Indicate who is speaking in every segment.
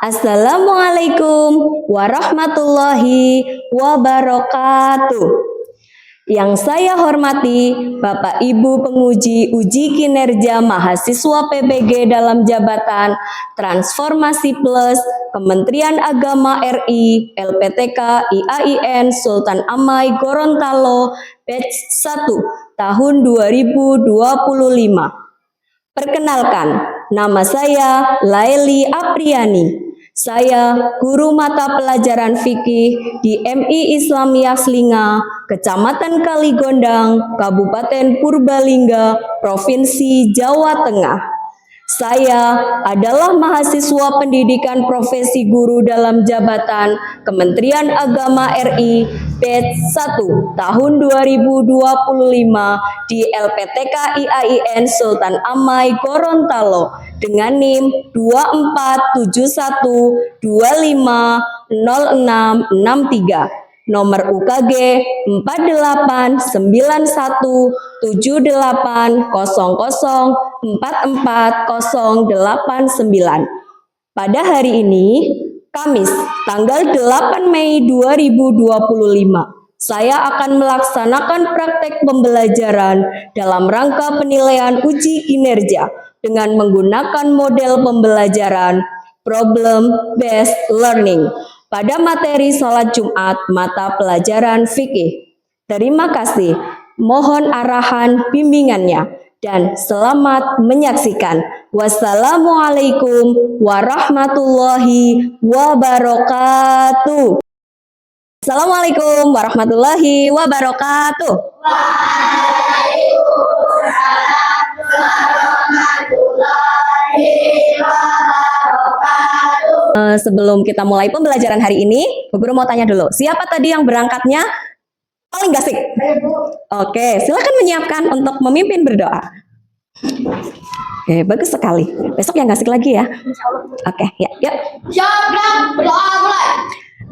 Speaker 1: Assalamualaikum warahmatullahi wabarakatuh. Yang saya hormati Bapak Ibu penguji uji kinerja mahasiswa PPG dalam jabatan Transformasi Plus Kementerian Agama RI LPTK IAIN Sultan Amai Gorontalo batch 1 tahun 2025. Perkenalkan, nama saya Laili Apriani. Saya guru mata pelajaran fikih di MI Islamiyah Slinga, Kecamatan Kaligondang, Kabupaten Purbalingga, Provinsi Jawa Tengah. Saya adalah mahasiswa pendidikan profesi guru dalam jabatan Kementerian Agama RI batch 1 tahun 2025 di LPTK IAIN Sultan Amai Gorontalo dengan NIM 2471250663. Nomor UKG 489178004409. Pada hari ini, Kamis, tanggal 8 Mei 2025, saya akan melaksanakan praktek pembelajaran dalam rangka penilaian uji kinerja dengan menggunakan model pembelajaran Problem Based Learning pada materi salat Jumat mata pelajaran fikih. Terima kasih, mohon arahan bimbingannya dan selamat menyaksikan. Wassalamualaikum warahmatullahi wabarakatuh. Assalamualaikum warahmatullahi wabarakatuh. Waalaikumsalam warahmatullahi wabarakatuh. Sebelum kita mulai pembelajaran hari ini, Bu Guru mau tanya dulu, siapa tadi yang berangkatnya paling gasik? Oke, silakan menyiapkan untuk memimpin berdoa. Oke, bagus sekali. Besok yang gasik lagi ya. Oke, ya, yuk.
Speaker 2: Siap, berdoa mulai.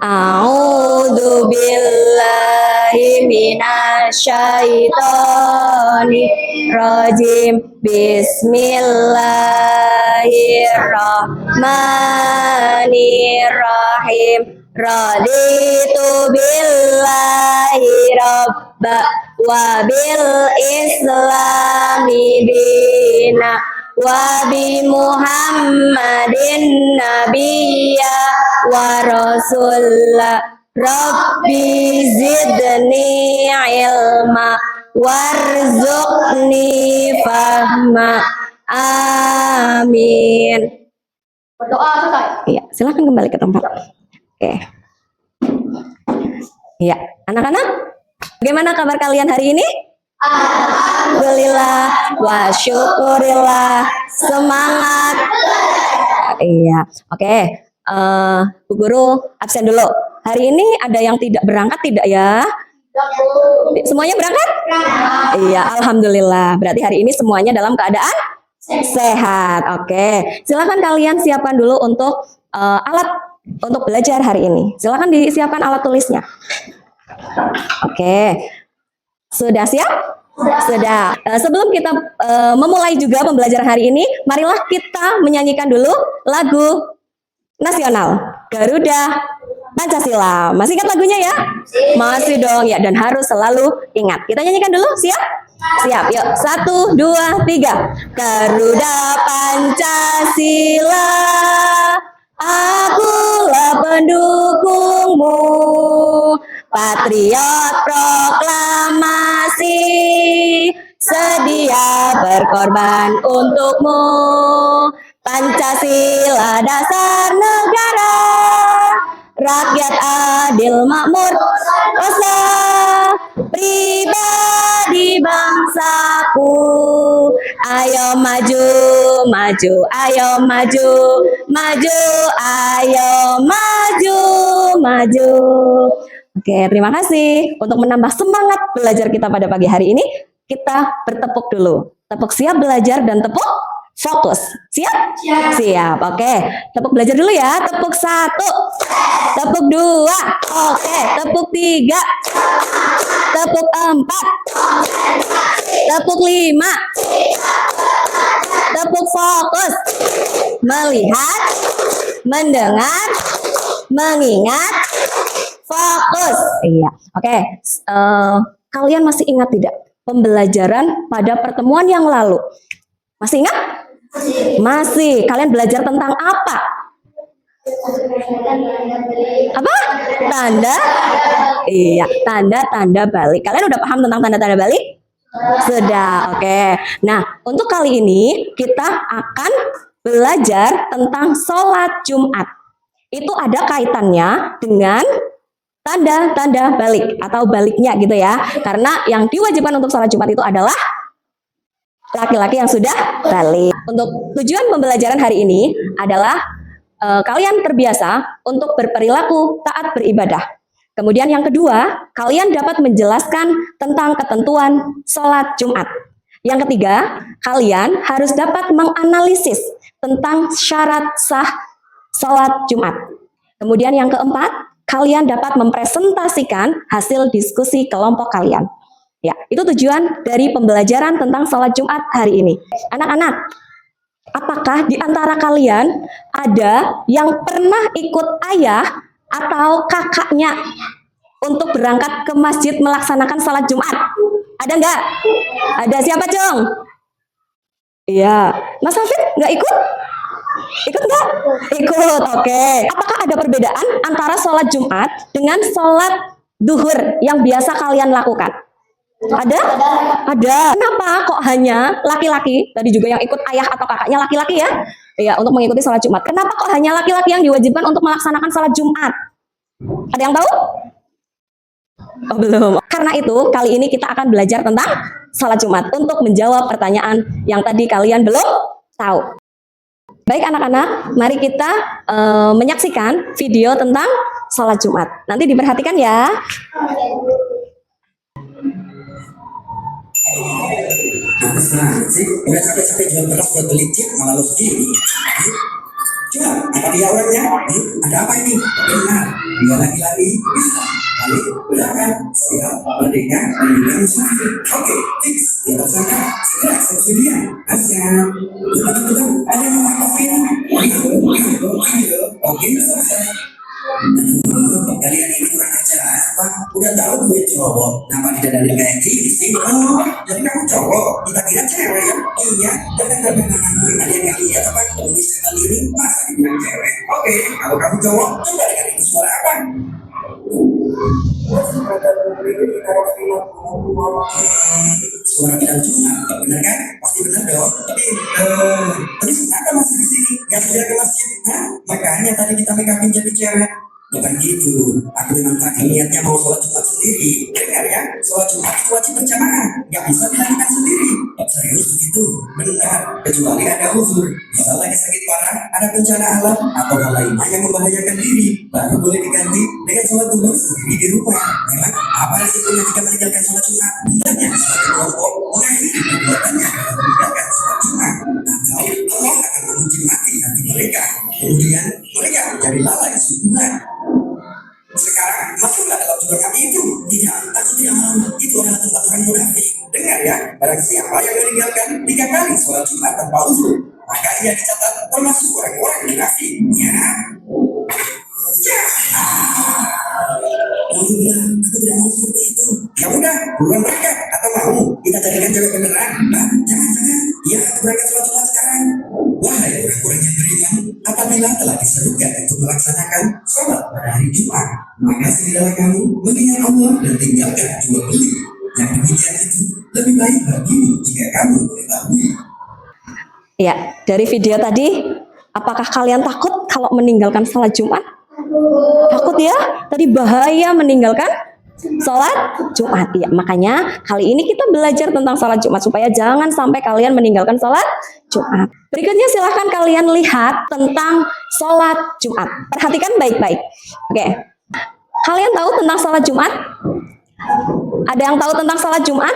Speaker 1: A'udzu billahi minasyaitonir rajim. Bismillahirrahmanirrahim. Raditu billahi rabba wa bil islami dina wa bi Muhammadin nabiyya wa rasulah. Rabbi zidni ilma warzuqni fahma. Amin.
Speaker 2: Berdoa selesai.
Speaker 1: Iya, silakan kembali ke tempat. Oke. Iya, anak-anak, bagaimana kabar kalian hari ini? Alhamdulillah wa syukurillah. Semangat. Iya, oke. Bu Guru absen dulu. Hari ini ada yang tidak berangkat tidak ya? Semuanya berangkat? Iya, alhamdulillah. Berarti hari ini semuanya dalam keadaan sehat. Oke, silakan kalian siapkan dulu untuk alat untuk belajar hari ini. Silakan disiapkan alat tulisnya. Oke, sudah siap? Sudah. Sebelum kita memulai juga pembelajaran hari ini, marilah kita menyanyikan dulu lagu nasional Garuda Pancasila. Masih ingat lagunya ya? Masih dong ya, dan harus selalu ingat. Kita nyanyikan dulu, siap? Siap, yuk. 1, 2, 3. Garuda Pancasila, akulah pendukungmu. Patriot proklamasi, sedia berkorban untukmu. Pancasila dasar negara, rakyat adil makmur, rasa pribadi bangsaku. Ayo maju, maju, ayo maju, maju, ayo maju, maju. Oke, terima kasih. Untuk menambah semangat belajar kita pada pagi hari ini, kita bertepuk dulu. Tepuk siap belajar dan tepuk fokus. Siap?
Speaker 2: Siap.
Speaker 1: Siap. Oke. Tepuk belajar dulu ya. Tepuk 1. Tepuk 2. Oke. Tepuk 3. Tepuk 4. Tepuk 5. Tepuk fokus. Melihat, mendengar, mengingat, fokus. Iya, oke. Kalian masih ingat tidak pembelajaran pada pertemuan yang lalu? Masih ingat? Masih. Kalian belajar tentang apa? Apa? Tanda? Iya, tanda-tanda balik. Kalian udah paham tentang tanda-tanda balik? Sudah, oke. Nah, untuk kali ini kita akan belajar tentang sholat Jumat. Itu ada kaitannya dengan tanda-tanda balik atau baliknya gitu ya. Karena yang diwajibkan untuk sholat Jumat itu adalah laki-laki yang sudah balik. Untuk tujuan pembelajaran hari ini adalah kalian terbiasa untuk berperilaku taat beribadah. Kemudian yang kedua, kalian dapat menjelaskan tentang ketentuan sholat Jumat. Yang ketiga, kalian harus dapat menganalisis tentang syarat sah sholat Jumat. Kemudian yang keempat, kalian dapat mempresentasikan hasil diskusi kelompok kalian. Ya, itu tujuan dari pembelajaran tentang sholat Jumat hari ini. Anak-anak, apakah di antara kalian ada yang pernah ikut ayah atau kakaknya untuk berangkat ke masjid melaksanakan sholat Jumat? Ada nggak? Ada siapa, Cung? Iya. Mas Hafid nggak ikut? Ikut nggak? Ikut, oke. Apakah ada perbedaan antara sholat Jumat dengan sholat duhur yang biasa kalian lakukan? Ada? Ada. Kenapa kok hanya laki-laki? Tadi juga yang ikut ayah atau kakaknya laki-laki ya? Iya, untuk mengikuti sholat Jumat. Kenapa kok hanya laki-laki yang diwajibkan untuk melaksanakan sholat Jumat? Ada yang tahu? Oh, belum. Karena itu, kali ini kita akan belajar tentang sholat Jumat untuk menjawab pertanyaan yang tadi kalian belum tahu. Baik anak-anak, mari kita menyaksikan video tentang sholat Jumat. Nanti diperhatikan ya.
Speaker 3: Nah, sih, udah capek-capek jual beras buat beli chip malah lo sendiri. Coba, apa dia orangnya? Ada apa ini? Benar, dia lagi-lagi bisa. Lalu, udah kan? Siap, merdeka, merdeka, musafir. Oke, fix. Dia tersangka, segera eksekusi dia. Siap. Betul-betul, ada yang mau ngapain? Oke, selesai. Kalian ini kurang ajar apa? Udah tahu gue cowok, kenapa tidak dari kayak gini sih? Oh, jadi kamu cowok, kita kira cewek ya? Iya, kalian nggak lihat apa? Bisa kali ini masa dibilang cewek? Oke, kalau kamu cowok, coba dengan itu suara apa? Suara bilang cuma, nggak benar kan? Pasti benar dong. Tapi terus kenapa masih di sini? Nggak sudah ke masjid? Hah? Makanya tadi kita make upin jadi cewek. Bukan gitu. Aku memang tadi niatnya mau sholat Jumat sendiri. Dengar ya, sholat Jumat itu wajib berjamaah. Nggak bisa dilakukan sendiri. Serius begitu? Benar. Kecuali ada uzur. Misalnya lagi sakit parah, ada bencana alam atau hal lainnya yang membahayakan diri, baru boleh diganti dengan sholat duhur sendiri di rumah. Memang apa resikonya jika meninggalkan sholat Jumat? Hendaknya sebagai kelompok mengakhiri perbuatannya dan meninggalkan sholat Jumat. Atau Allah akan menguji mati hati mereka. Kemudian mereka menjadi lalai sungguhan. Sekarang masuklah dalam juga kami itu. Tidak, aku tidak mau. Itu adalah tempat orang munafik. Dengar ya, barang siapa yang meninggalkan 3 kali sholat Jumat tanpa uzur, maka ia dicatat termasuk orang-orang munafik. Ya. Aku bilang, aku tidak mau seperti itu. Ya udah, bukan mereka atau mau kita jadikan cewek beneran. Nah, jangan-jangan. Ya, aku berangkat sholat Jumat sekarang. Wahai orang-orang yang beriman, apabila telah diserukan untuk melaksanakan sholat pada hari Jumat, maka segeralah kamu mengingat Allah dan tinggalkan jual beli. Yang demikian itu lebih baik bagimu jika kamu mengetahui.
Speaker 1: Ya, dari video tadi, apakah kalian takut kalau meninggalkan sholat Jumat? Takut ya? Tadi bahaya meninggalkan sholat Jumat. Ya, makanya kali ini kita belajar tentang sholat Jumat supaya jangan sampai kalian meninggalkan sholat Jumat. Berikutnya silahkan kalian lihat tentang sholat Jumat. Perhatikan baik-baik. Oke, kalian tahu tentang sholat Jumat? Ada yang tahu tentang sholat Jumat?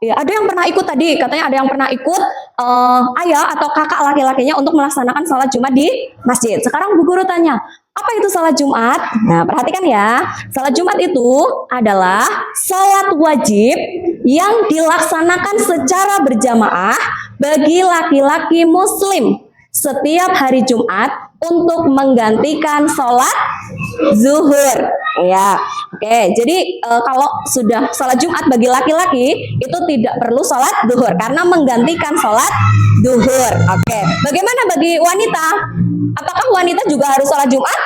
Speaker 1: Ya, ada yang pernah ikut tadi, katanya ada yang pernah ikut ayah atau kakak laki-lakinya untuk melaksanakan sholat Jumat di masjid. Sekarang Bu Guru tanya, apa itu sholat Jumat? Nah, perhatikan ya, sholat Jumat itu adalah sholat wajib yang dilaksanakan secara berjamaah bagi laki-laki muslim setiap hari Jumat untuk menggantikan sholat zuhur. Ya, oke. Jadi kalau sudah sholat Jumat bagi laki-laki itu tidak perlu sholat zuhur karena menggantikan sholat zuhur. Oke. Bagaimana bagi wanita? Apakah wanita juga harus sholat Jumat?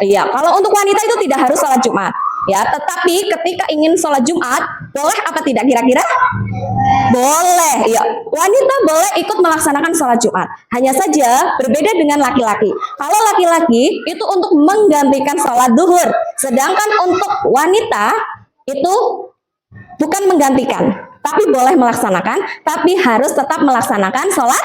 Speaker 1: Iya. Kalau untuk wanita itu tidak harus sholat Jumat. Ya, tetapi ketika ingin sholat Jumat, boleh apa tidak kira-kira? Boleh, ya. Wanita boleh ikut melaksanakan sholat Jumat. Hanya saja berbeda dengan laki-laki. Kalau laki-laki itu untuk menggantikan sholat zuhur, sedangkan untuk wanita itu bukan menggantikan, tapi boleh melaksanakan, tapi harus tetap melaksanakan sholat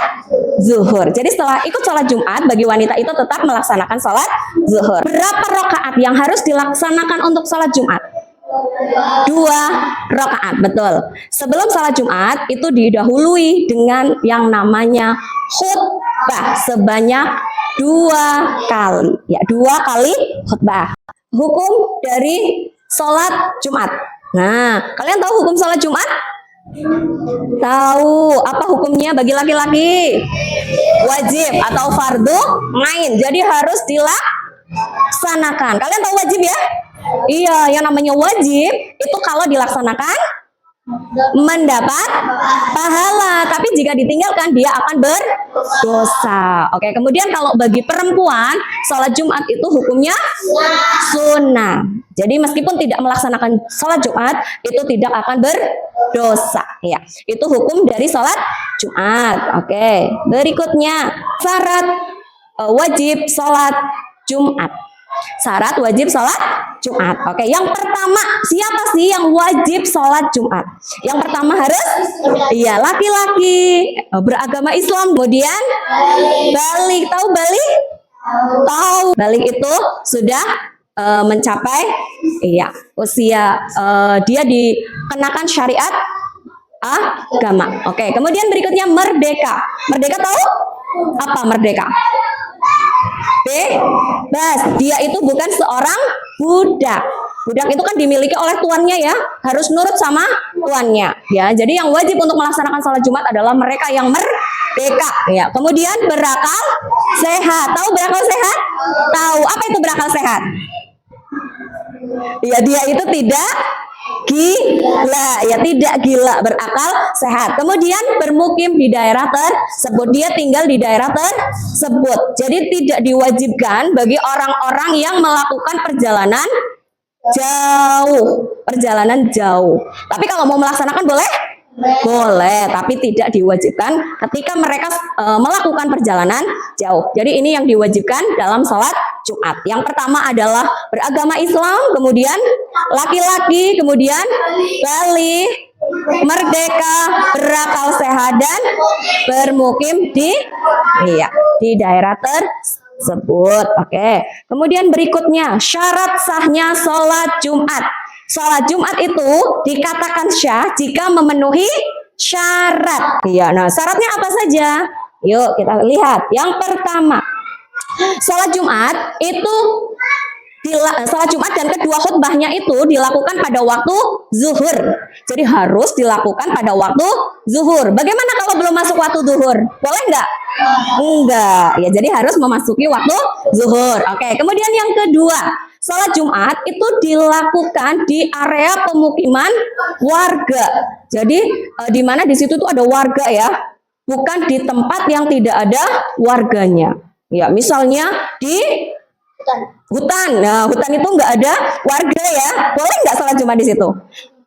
Speaker 1: zuhur. Jadi setelah ikut sholat Jumat, bagi wanita itu tetap melaksanakan sholat zuhur. Berapa rakaat yang harus dilaksanakan untuk sholat Jumat? 2 rakaat, betul. Sebelum sholat Jumat itu didahului dengan yang namanya khutbah sebanyak 2 kali. Ya, 2 kali khutbah. Hukum dari sholat Jumat. Nah, kalian tahu hukum sholat Jumat? Tahu. Apa hukumnya bagi laki-laki? Wajib atau fardu ain. Jadi harus dilaksanakan. Kalian tahu wajib ya? Iya, yang namanya wajib itu kalau dilaksanakan mendapat pahala, tapi jika ditinggalkan dia akan berdosa. Oke, kemudian kalau bagi perempuan sholat Jumat itu hukumnya sunnah. Jadi meskipun tidak melaksanakan sholat Jumat itu tidak akan berdosa. Ya, itu hukum dari sholat Jumat. Oke, berikutnya syarat wajib sholat Jumat. Syarat wajib sholat Jumat. Oke, yang pertama siapa sih yang wajib sholat Jumat? Yang pertama harus iya laki-laki beragama Islam. Kemudian balik. Tahu balik? Tahu. Balik itu sudah mencapai iya usia dia dikenakan syariat agama. Oke, kemudian berikutnya merdeka. Merdeka tahu? Apa merdeka? Bebas. Dia itu bukan seorang budak. Budak itu kan dimiliki oleh tuannya ya, harus nurut sama tuannya. Ya, jadi yang wajib untuk melaksanakan sholat Jumat adalah mereka yang merdeka. Ya, kemudian berakal sehat. Tahu berakal sehat? Tahu. Apa itu berakal sehat? Ya, dia itu tidak gila, ya tidak gila, berakal sehat. Kemudian bermukim di daerah tersebut, dia tinggal di daerah tersebut. Jadi tidak diwajibkan bagi orang-orang yang melakukan perjalanan jauh. Tapi kalau mau melaksanakan boleh? Boleh, tapi tidak diwajibkan ketika mereka melakukan perjalanan jauh. Jadi ini yang diwajibkan dalam sholat Jumat. Yang pertama adalah beragama Islam, kemudian laki-laki, kemudian balik, merdeka, berakal sehat, dan bermukim di daerah tersebut. Oke. Kemudian berikutnya syarat sahnya sholat Jumat. Sholat Jumat itu dikatakan syah jika memenuhi syarat. Iya, nah syaratnya apa saja? Yuk kita lihat. Yang pertama, sholat Jumat itu sholat Jumat dan kedua khutbahnya itu dilakukan pada waktu zuhur. Jadi harus dilakukan pada waktu zuhur. Bagaimana kalau belum masuk waktu zuhur? Boleh nggak? Enggak. Ya, jadi harus memasuki waktu zuhur. Oke. Kemudian yang kedua, sholat Jumat itu dilakukan di area pemukiman warga. Jadi di mana di situ tuh ada warga ya, bukan di tempat yang tidak ada warganya. Ya, misalnya di hutan. Nah, hutan itu nggak ada warga ya. Boleh nggak sholat Jumat di situ?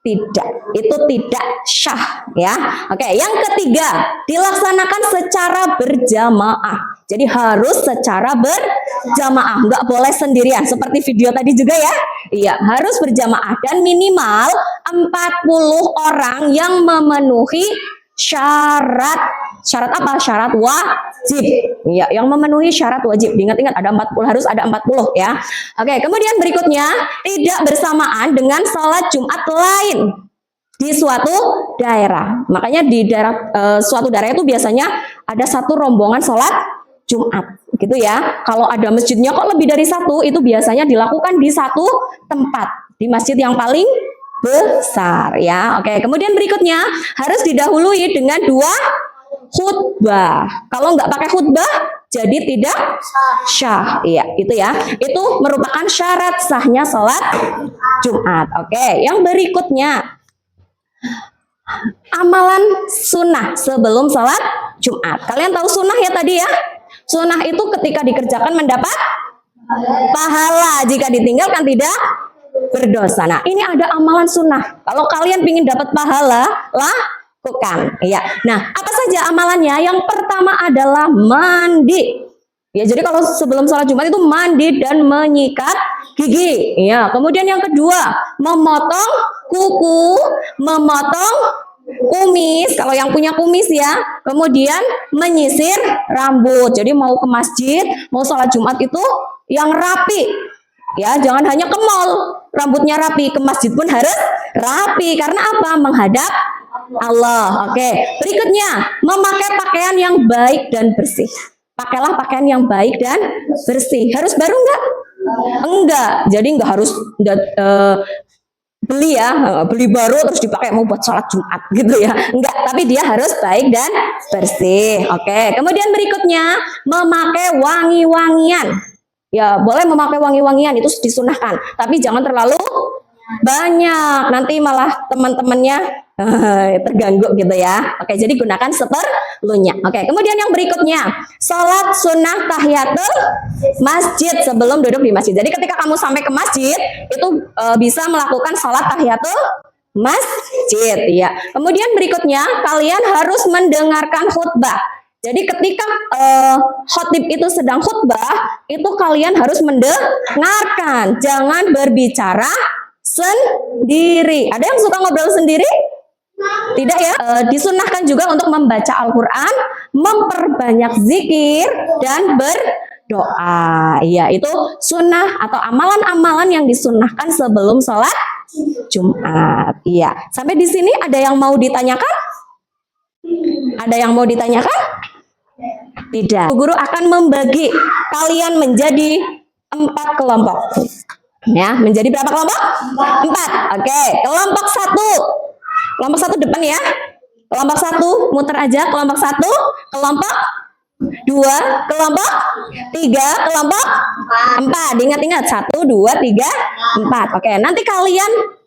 Speaker 1: Tidak, itu tidak syah ya. Oke, yang ketiga, dilaksanakan secara berjamaah. Jadi harus secara berjamaah, nggak boleh sendirian seperti video tadi juga ya. Iya, harus berjamaah dan minimal 40 orang yang memenuhi syarat apa? Syarat wajib. Ya, yang memenuhi syarat wajib. Diingat-ingat ada 40, harus ada 40 ya. Oke, kemudian berikutnya tidak bersamaan dengan sholat Jumat lain di suatu daerah. Makanya di daerah suatu daerah itu biasanya ada satu rombongan sholat Jumat, gitu ya. Kalau ada masjidnya kok lebih dari satu, itu biasanya dilakukan di satu tempat, di masjid yang paling besar ya. Oke, kemudian berikutnya harus didahului dengan 2 khutbah. Kalau nggak pakai khutbah jadi tidak syah. Iya, itu ya. Itu merupakan syarat sahnya sholat Jumat. Oke, yang berikutnya amalan sunnah sebelum sholat Jumat. Kalian tahu sunnah ya tadi ya? Sunnah itu ketika dikerjakan mendapat pahala, jika ditinggalkan tidak berdosa. Nah, ini ada amalan sunnah. Kalau kalian ingin dapat pahala, lakukan. Ya. Nah, apa saja amalannya? Yang pertama adalah mandi. Ya, jadi kalau sebelum sholat Jumat itu mandi dan menyikat gigi. Ya, kemudian yang kedua, memotong kuku, memotong kumis. Kalau yang punya kumis ya, kemudian menyisir rambut. Jadi mau ke masjid, mau sholat Jumat itu yang rapi. Ya, jangan hanya ke mall, rambutnya rapi, ke masjid pun harus rapi. Karena apa? Menghadap Allah. Oke, berikutnya memakai pakaian yang baik dan bersih. Pakailah pakaian yang baik dan bersih. Harus baru enggak? Enggak. Jadi enggak harus beli ya, beli baru terus dipakai mau buat sholat Jumat gitu ya. Enggak, tapi dia harus baik dan bersih. Oke, kemudian berikutnya memakai wangi-wangian. Ya, boleh memakai wangi-wangian, itu disunahkan, tapi jangan terlalu banyak, nanti malah teman-temannya terganggu gitu ya. Oke, jadi gunakan seperlunya. Oke, kemudian yang berikutnya, sholat sunnah tahiyatul masjid sebelum duduk di masjid. Jadi ketika kamu sampai ke masjid, itu bisa melakukan sholat tahiyatul masjid. Ya. Kemudian berikutnya, kalian harus mendengarkan khutbah. Jadi ketika khotib itu sedang khutbah, itu kalian harus mendengarkan, jangan berbicara sendiri. Ada yang suka ngobrol sendiri? Tidak ya. Disunahkan juga untuk membaca Al-Quran, memperbanyak zikir dan berdoa. Iya, itu sunnah atau amalan-amalan yang disunahkan sebelum sholat Jumat. Iya. Sampai di sini ada yang mau ditanyakan? Ada yang mau ditanyakan? Tidak. Guru akan membagi kalian menjadi 4 kelompok. Ya, menjadi berapa kelompok? 4. Oke, kelompok 1. Kelompok 1 depan ya. Kelompok 1 muter aja. Kelompok 1, kelompok 2, kelompok 3, kelompok 4. Ingat-ingat 1, 2, 3, 4. Oke, nanti kalian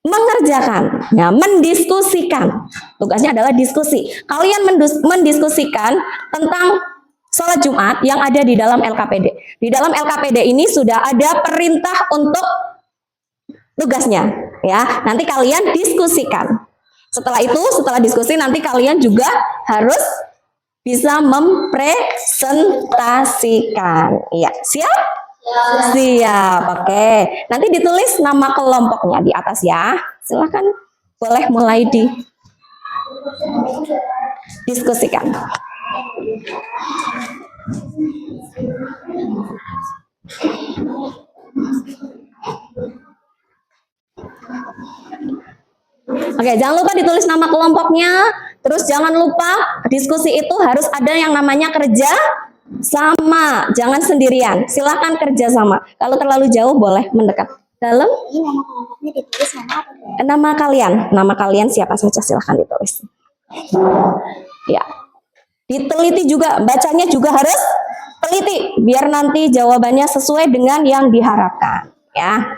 Speaker 1: mengerjakan, ya, mendiskusikan. Tugasnya adalah diskusi. Kalian mendiskusikan tentang sholat Jumat yang ada di dalam LKPD. Di dalam LKPD ini sudah ada perintah untuk tugasnya, ya. Nanti kalian diskusikan. Setelah itu, setelah diskusi nanti kalian juga harus bisa mempresentasikan. Iya, siap? Siap, oke. Nanti ditulis nama kelompoknya di atas ya. Silakan, boleh mulai diskusikan. Oke, jangan lupa ditulis nama kelompoknya. Terus jangan lupa diskusi itu harus ada yang namanya kerja sama, jangan sendirian. Silahkan kerja sama. Kalau terlalu jauh boleh mendekat. Dalam?
Speaker 4: Ini nama kelompoknya ditulis nama apa?
Speaker 1: Nama kalian siapa saja silahkan ditulis. Ya, diteliti juga, bacanya juga harus teliti, biar nanti jawabannya sesuai dengan yang diharapkan. Ya.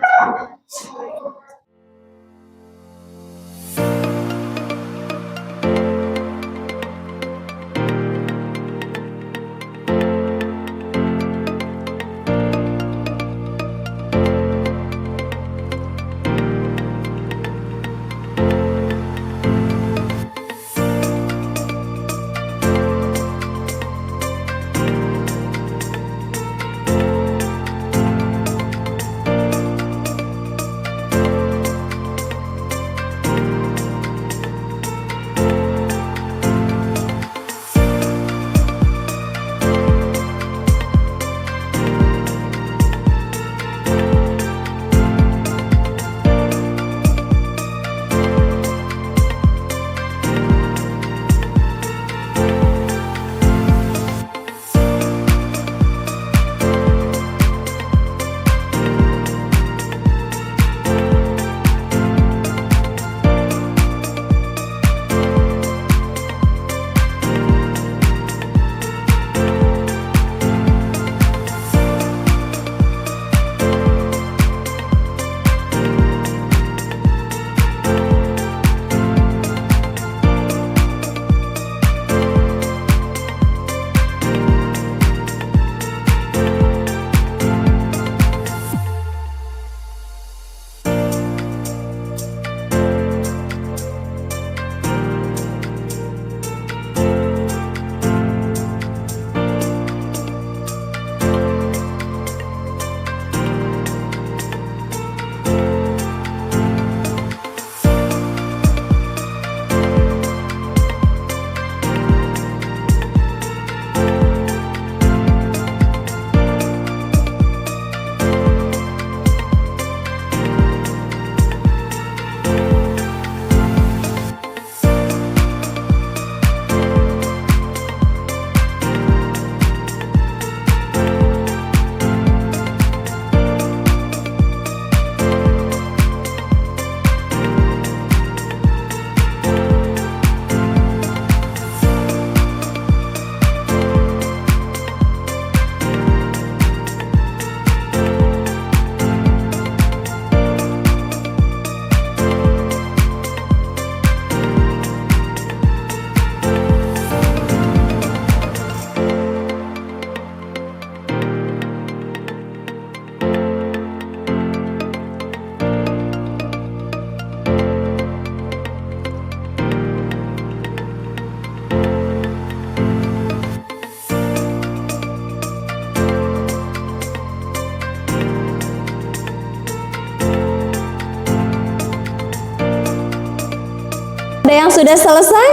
Speaker 1: sudah selesai?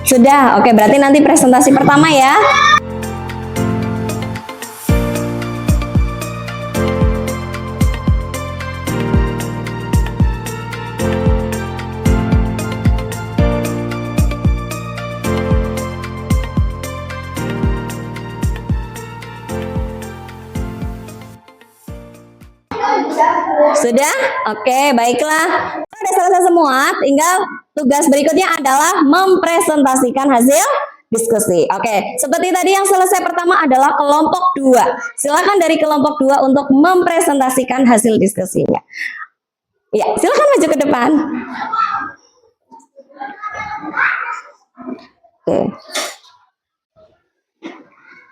Speaker 1: Sudah. Oke, berarti nanti presentasi pertama ya. Sudah? Oke, baiklah. Sudah selesai semua, tinggal tugas berikutnya adalah mempresentasikan hasil diskusi. Oke, seperti tadi yang selesai pertama adalah kelompok 2. Silakan dari kelompok 2 untuk mempresentasikan hasil diskusinya. Ya, silakan maju ke depan. Oke.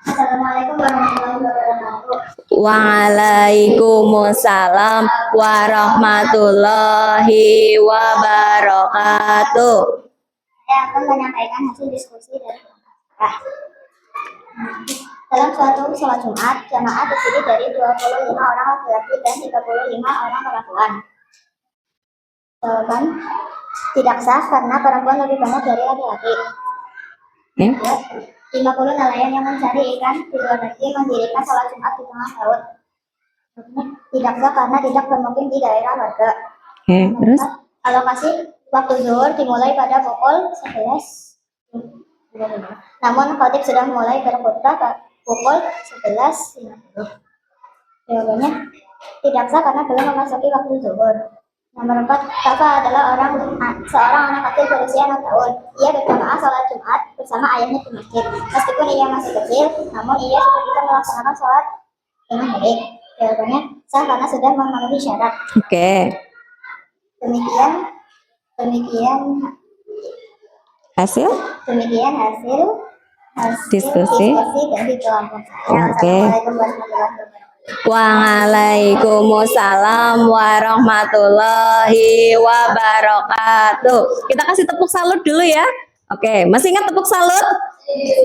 Speaker 4: Assalamualaikum warahmatullahi wabarakatuh.
Speaker 1: Waalaikumsalam warahmatullahi wabarakatuh.
Speaker 4: Saya akan menyampaikan hasil diskusi dari kelompok. Dalam suatu sholat Jumat, jamaah terdiri dari 25 orang laki-laki dan 35 orang perempuan. Jawaban, tidak sah karena perempuan lebih banyak dari laki-laki.
Speaker 1: Ya.
Speaker 4: 50 nelayan yang mencari ikan di luar negeri mendirikan sholat Jumat di tengah laut. Tidak sah karena tidak bermukim di daerah warga.
Speaker 1: Oke, terus?
Speaker 4: Alokasi waktu zuhur dimulai pada pukul 11. Namun khotib sudah mulai berkhutbah pukul 11.50. Jawabannya tidak sah karena belum memasuki waktu zuhur. Nomor 4, Tafa adalah seorang anak kecil berusia 6 tahun. Ia berjamaah sholat Jumat bersama ayahnya di masjid. Meskipun ia masih kecil, namun ia sudah bisa melaksanakan sholat dengan baik. Jawabannya sah karena sudah memenuhi syarat.
Speaker 1: Oke.
Speaker 4: Demikian
Speaker 1: Hasil?
Speaker 4: hasil
Speaker 1: Diskusi
Speaker 4: dari kelompok saya.
Speaker 1: Oke.
Speaker 4: Assalamualaikum warahmatullahi wabarakatuh.
Speaker 1: Waalaikumsalam warahmatullahi wabarakatuh. Kita kasih tepuk salut dulu ya. Oke, masih ingat tepuk salut?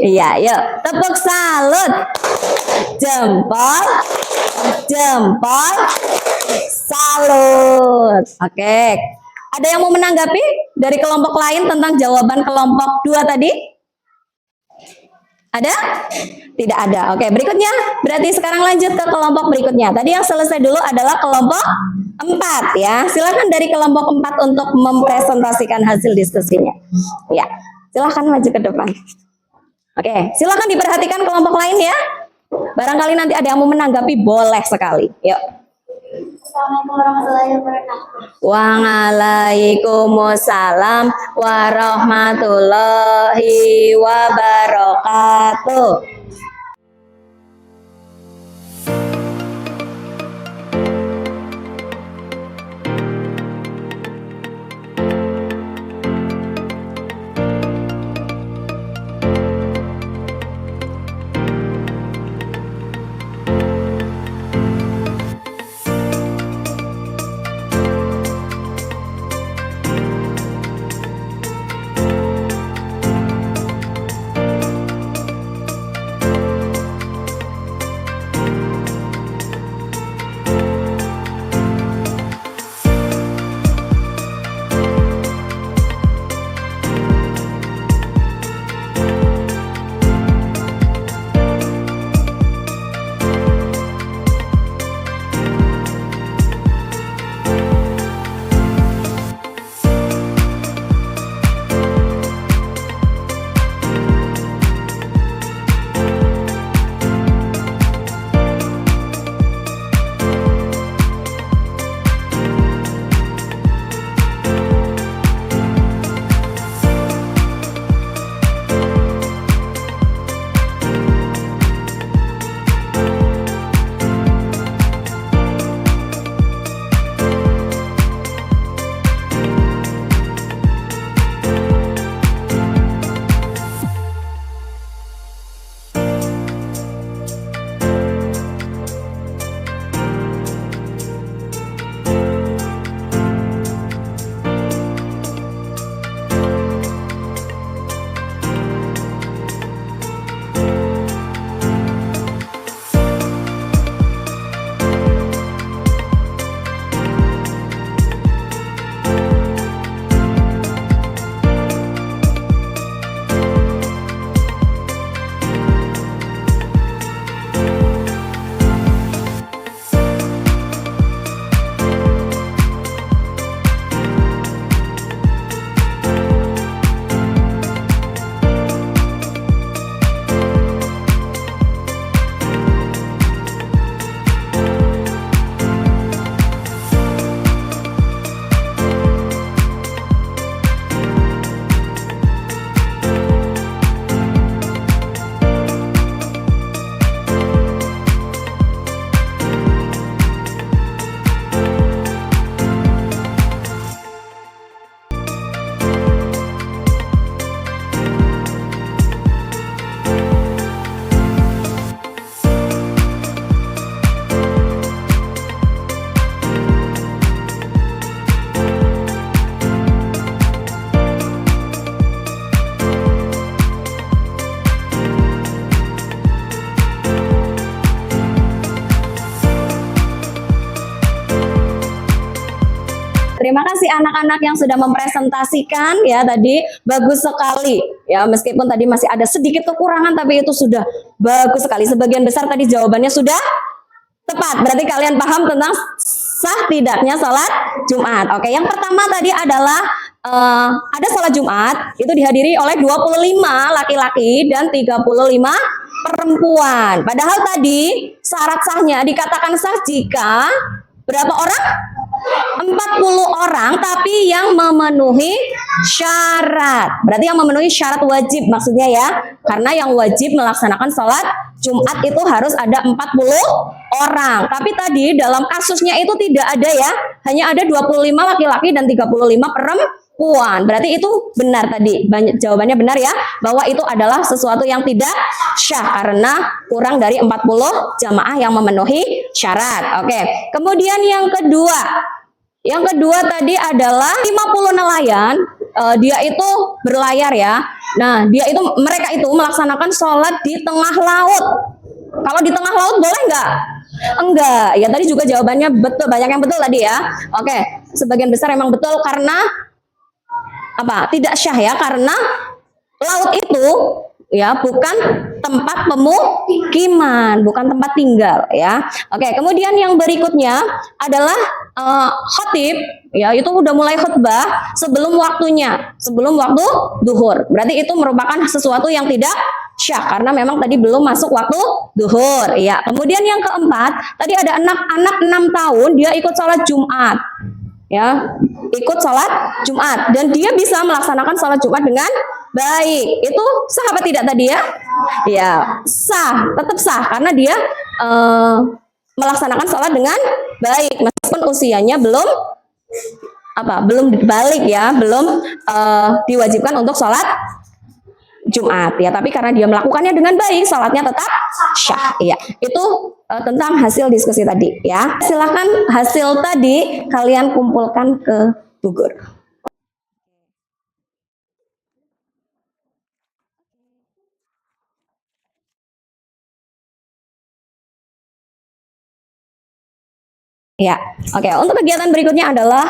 Speaker 1: Iya, yuk. Tepuk salut. Jempol. Jempol. Salut. Oke. Ada yang mau menanggapi dari kelompok lain tentang jawaban kelompok 2 tadi? Ada? Tidak ada. Oke, berikutnya. Berarti sekarang lanjut ke kelompok berikutnya. Tadi yang selesai dulu adalah kelompok 4 ya. Silakan dari kelompok 4 untuk mempresentasikan hasil diskusinya. Ya, silakan maju ke depan. Oke, silakan diperhatikan kelompok lain ya. Barangkali nanti ada yang mau menanggapi, boleh sekali. Yuk.
Speaker 4: Assalamualaikum warahmatullahi wabarakatuh.
Speaker 1: Waalaikumsalam warahmatullahi wabarakatuh. terima kasih anak-anak yang sudah mempresentasikan ya tadi, bagus sekali. Ya, meskipun tadi masih ada sedikit kekurangan tapi itu sudah bagus sekali. Sebagian besar tadi jawabannya sudah tepat. Berarti kalian paham tentang sah tidaknya sholat Jumat. Oke, yang pertama tadi adalah ada sholat Jumat itu dihadiri oleh 25 laki-laki dan 35 perempuan. Padahal tadi syarat sahnya dikatakan sah jika berapa orang? 40 orang tapi yang memenuhi syarat. Berarti yang memenuhi syarat wajib maksudnya ya. Karena yang wajib melaksanakan sholat Jumat itu harus ada 40 orang. Tapi tadi dalam kasusnya itu tidak ada ya. Hanya ada 25 laki-laki dan 35 perempuan. Berarti itu benar tadi. Jawabannya benar ya. Bahwa itu adalah sesuatu yang tidak syah. Karena kurang dari 40 jamaah yang memenuhi syarat. Oke. Kemudian yang kedua. Yang kedua tadi adalah 50 nelayan. Dia itu berlayar ya. Nah, mereka itu melaksanakan sholat di tengah laut. Kalau di tengah laut boleh nggak? Enggak. Ya tadi juga jawabannya betul. Banyak yang betul tadi ya. Oke. Sebagian besar emang betul karena apa? Tidak syah ya. Karena laut itu ya bukan tempat pemukiman, bukan tempat tinggal ya. Oke, kemudian yang berikutnya adalah khotib ya, itu udah mulai khutbah sebelum waktunya, sebelum waktu duhur. Berarti itu merupakan sesuatu yang tidak syah karena memang tadi belum masuk waktu duhur ya. Kemudian yang keempat, tadi ada anak-anak 6 tahun dia ikut sholat Jumat. Ya, ikut sholat Jumat dan dia bisa melaksanakan sholat Jumat dengan baik. Itu sah apa tidak tadi ya? Ya, sah, tetap sah karena dia melaksanakan sholat dengan baik meskipun usianya belum balik ya, belum diwajibkan untuk sholat Jumat ya, tapi karena dia melakukannya dengan baik, sholatnya tetap syah ya. Itu tentang hasil diskusi tadi ya. Silakan hasil tadi kalian kumpulkan ke Bogor. Ya, oke. Untuk kegiatan berikutnya adalah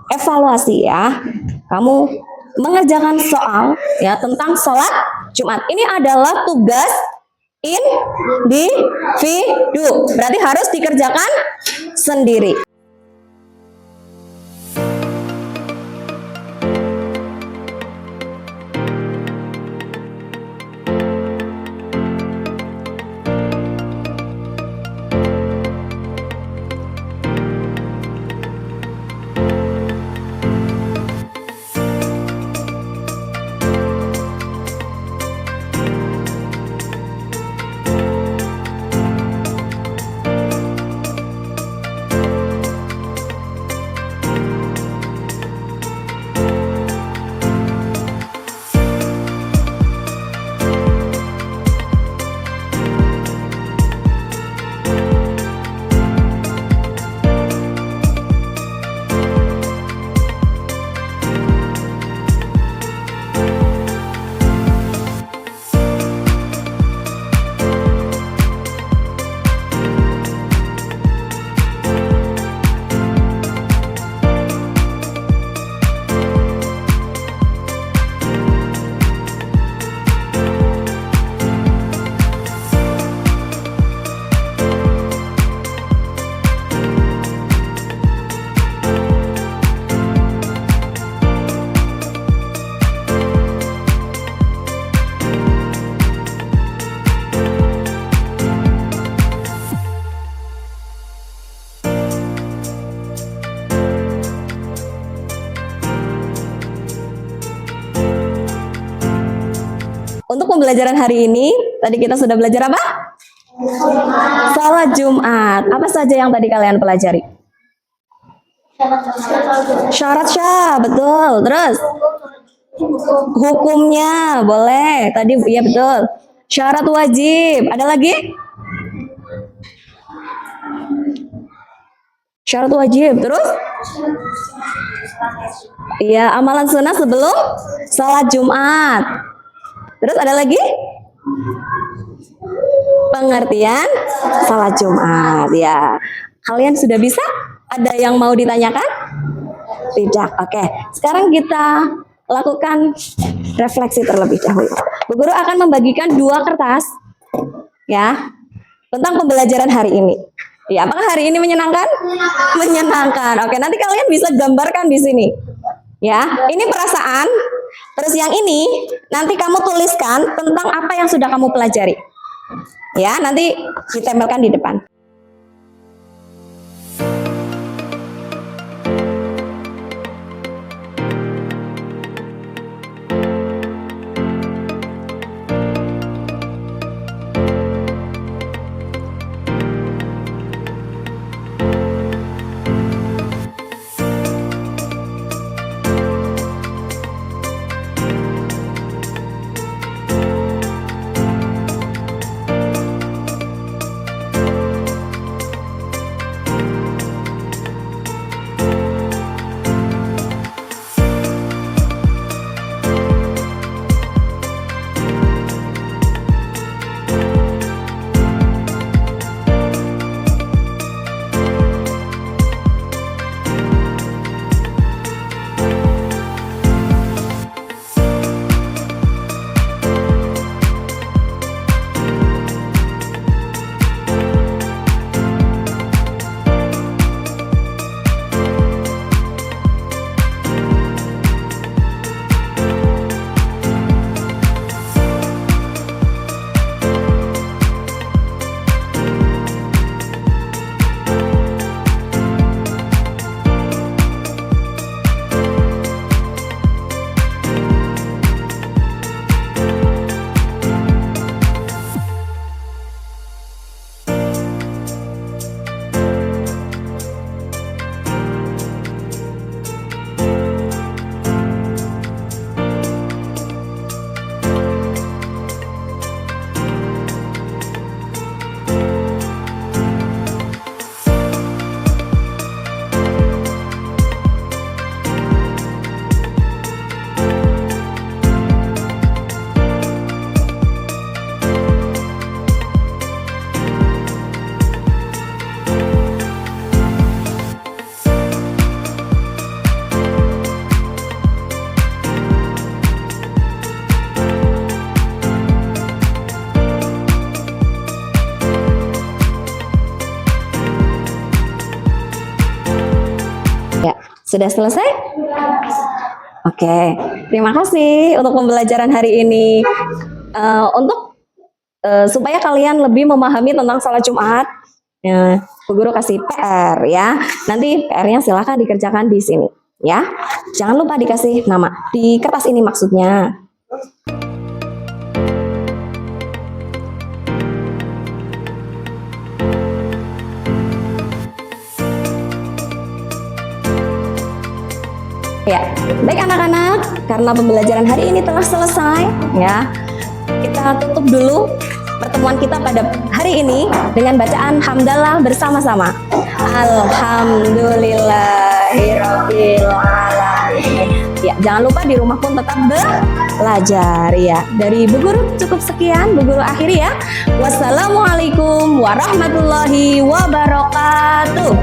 Speaker 1: evaluasi ya. Kamu mengerjakan soal ya tentang sholat Jumat. Ini adalah tugas individu. Berarti harus dikerjakan sendiri. Untuk pembelajaran hari ini, tadi kita sudah belajar apa? Sholat Jumat. Apa saja yang tadi kalian pelajari? Syarat syah, betul. Terus? Hukumnya, boleh. Tadi, iya betul. Syarat wajib, ada lagi? Syarat wajib, terus? Iya, amalan sunnah sebelum sholat Jumat. Terus ada lagi? Pengertian sholat Jumat ya. Kalian sudah bisa Ada yang mau ditanyakan? Tidak. Oke. Sekarang kita lakukan refleksi terlebih dahulu. Bu Guru akan membagikan 2 kertas ya tentang pembelajaran hari ini. Ya, apakah hari ini menyenangkan? Menyenangkan. Oke, nanti kalian bisa gambarkan di sini. Ya, ini perasaan. Terus yang ini nanti kamu tuliskan tentang apa yang sudah kamu pelajari. Ya, nanti ditempelkan di depan. Ya, sudah selesai? Oke, terima kasih untuk pembelajaran hari ini. Supaya kalian lebih memahami tentang sholat Jumat, ya, Bu Guru kasih PR ya. Nanti PR-nya silakan dikerjakan di sini ya. Jangan lupa dikasih nama di kertas ini maksudnya. Ya, baik anak-anak, karena pembelajaran hari ini telah selesai, ya, kita tutup dulu pertemuan kita pada hari ini dengan bacaan hamdalah bersama-sama. Alhamdulillahirabbil alamin. Ya, jangan lupa di rumah pun tetap belajar ya. Dari Bu Guru cukup sekian, Bu Guru akhiri ya. Wassalamualaikum warahmatullahi wabarakatuh.